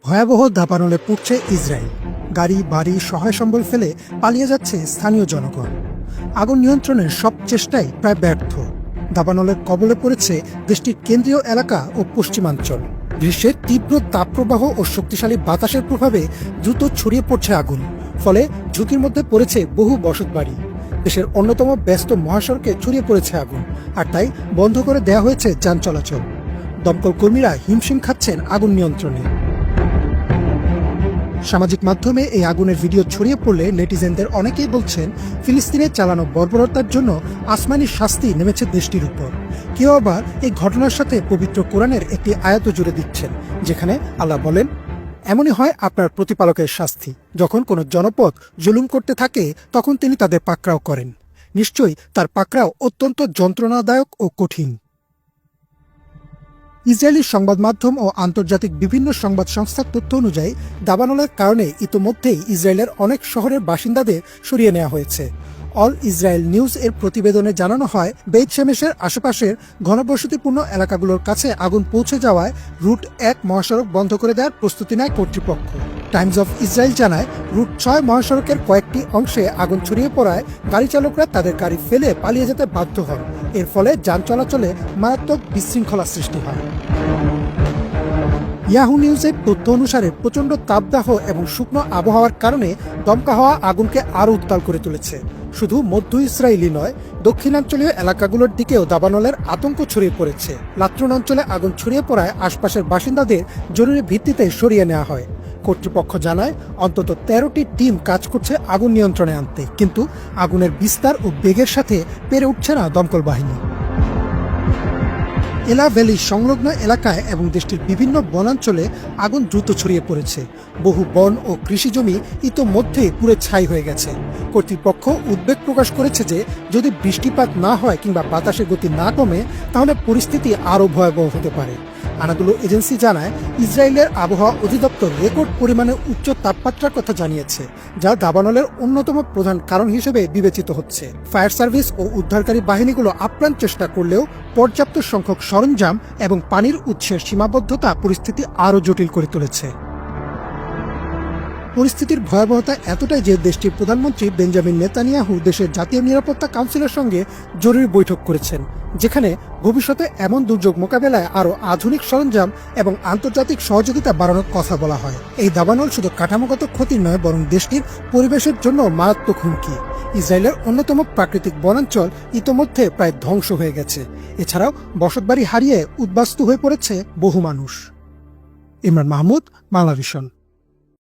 ভয়াবহ দাবানলে পড়ছে ইসরায়েল। গাড়ি বাড়ি সহায় সম্বল ফেলে পালিয়ে যাচ্ছে স্থানীয় জনগণ। আগুন নিয়ন্ত্রণের সব চেষ্টাই প্রায় ব্যর্থ। দাবানলের কবলে পড়েছে দেশটির কেন্দ্রীয় এলাকা ও পশ্চিমাঞ্চল। গ্রীষ্মের তীব্র তাপপ্রবাহ ও শক্তিশালী বাতাসের প্রভাবে দ্রুত ছড়িয়ে পড়ছে আগুন, ফলে ঝুঁকির মধ্যে পড়েছে বহু বসতবাড়ি। দেশের অন্যতম ব্যস্ত মহাসড়কে ছড়িয়ে পড়েছে আগুন, আর তাই বন্ধ করে দেওয়া হয়েছে যান চলাচল। দমকল কর্মীরা হিমশিম খাচ্ছেন আগুন নিয়ন্ত্রণে। সামাজিক মাধ্যমে এই আগুনের ভিডিও ছড়িয়ে পড়লে নেটিজেনদের অনেকেই বলছেন ফিলিস্তিনে চালানো বর্বরতার জন্য আসমানি শাস্তি নেমেছে দেশটির উপর। কেউ আবার এই ঘটনার সাথে পবিত্র কোরআনের একটি আয়াত জুড়ে দিচ্ছেন, যেখানে আল্লাহ বলেন, এমনই হয় আপনার প্রতিপালকের শাস্তি, যখন কোনো জনপদ জুলুম করতে থাকে তখন তিনি তাদের পাকড়াও করেন। নিশ্চয়ই তার পাকড়াও অত্যন্ত যন্ত্রণাদায়ক ও কঠিন। ইসরায়েলি সংবাদ মাধ্যম ও আন্তর্জাতিক বিভিন্ন সংবাদ সংস্থার তথ্য অনুযায়ী দাবানলের কারণে ইতোমধ্যেই ইসরায়েলের অনেক শহরের বাসিন্দাদের সরিয়ে নেওয়া হয়েছে। অল ইসরায়েল নিউজ এর প্রতিবেদনে জানানো হয়, বেইত শেমেশের আশেপাশের ঘনবসতিপূর্ণ এলাকাগুলোর কাছে আগুন পৌঁছে যাওয়ায় রুট 1 মহাসড়ক বন্ধ করে দেওয়ার প্রস্তুতি নেয় কর্তৃপক্ষ। টাইমস অফ ইসরায়েল জানায়, রুট 6 মহাসড়কের কয়েকটি অংশে আগুন ছড়িয়ে পড়ায় গাড়ি চালকরা তাদের গাড়ি ফেলে পালিয়ে যেতে বাধ্য হন। এর ফলে যান চলাচলে মারাত্মক বিশৃঙ্খলা সৃষ্টি হয়। ইয়াহু নিউজের তথ্য অনুসারে প্রচণ্ড তাপদাহ এবং শুকনো আবহাওয়ার কারণে দমকা হওয়া আগুনকে আরও উত্তাল করে তুলেছে। শুধু মধ্য ইসরায়েলি নয়, দক্ষিণাঞ্চলীয় এলাকাগুলোর দিকেও দাবানলের আতঙ্ক ছড়িয়ে পড়েছে। লাত্রুন অঞ্চলে আগুন ছড়িয়ে পড়ায় আশপাশের বাসিন্দাদের জরুরি ভিত্তিতে সরিয়ে নেওয়া হয়। কর্তৃপক্ষ জানায়, অন্তত 13টি টিম কাজ করছে আগুন নিয়ন্ত্রণে আনতে, কিন্তু আগুনের বিস্তার ও বেগের সাথে পেরে উঠছে না দমকল বাহিনী। এলা ভ্যালি সংলগ্ন এলাকায় এবং দেশটির বিভিন্ন বনাঞ্চলে আগুন দ্রুত ছড়িয়ে পড়েছে। বহু বন ও কৃষিজমি ইতোমধ্যেই পুড়ে ছাই হয়ে গেছে। কর্তৃপক্ষ উদ্বেগ প্রকাশ করেছে যে যদি বৃষ্টিপাত না হয় কিংবা বাতাসের গতি না কমে, তাহলে পরিস্থিতি আরও ভয়াবহ হতে পারে। আনাদুলু এজেন্সি জানায়, ইসরায়েলের আবহাওয়া অধিদপ্তর রেকর্ড পরিমাণে উচ্চ তাপমাত্রার কথা জানিয়েছে, যা দাবানলের অন্যতম প্রধান কারণ হিসেবে বিবেচিত হচ্ছে। ফায়ার সার্ভিস ও উদ্ধারকারী বাহিনীগুলো আপ্রাণ চেষ্টা করলেও পর্যাপ্ত সংখ্যক সরঞ্জাম এবং পানির উৎসের সীমাবদ্ধতা পরিস্থিতি আরও জটিল করে তুলেছে। পরিস্থিতির ভয়াবহতা এতটাই যে দেশটির প্রধানমন্ত্রী বেঞ্জামিন নেতানিয়াহু দেশের জাতীয় নিরাপত্তা কাউন্সিলের সঙ্গে জরুরি বৈঠক করেছেন, যেখানে ভবিষ্যতে এমন দুর্যোগ মোকাবেলায় আরও আধুনিক সরঞ্জাম এবং আন্তর্জাতিক সহযোগিতা বাড়ানোর কথা বলা হয়। এই দাবানল শুধু কাঠামোগত ক্ষতি নয়, বরং দেশটির পরিবেশের জন্য মারাত্মক হুমকি। ইসরায়েলের অন্যতম প্রাকৃতিক বনাঞ্চল ইতোমধ্যে প্রায় ধ্বংস হয়ে গেছে। এছাড়াও বসতবাড়ি হারিয়ে উদ্বাস্তু হয়ে পড়েছে বহু মানুষ। ইমরান মাহমুদ, বাংলাভিশন।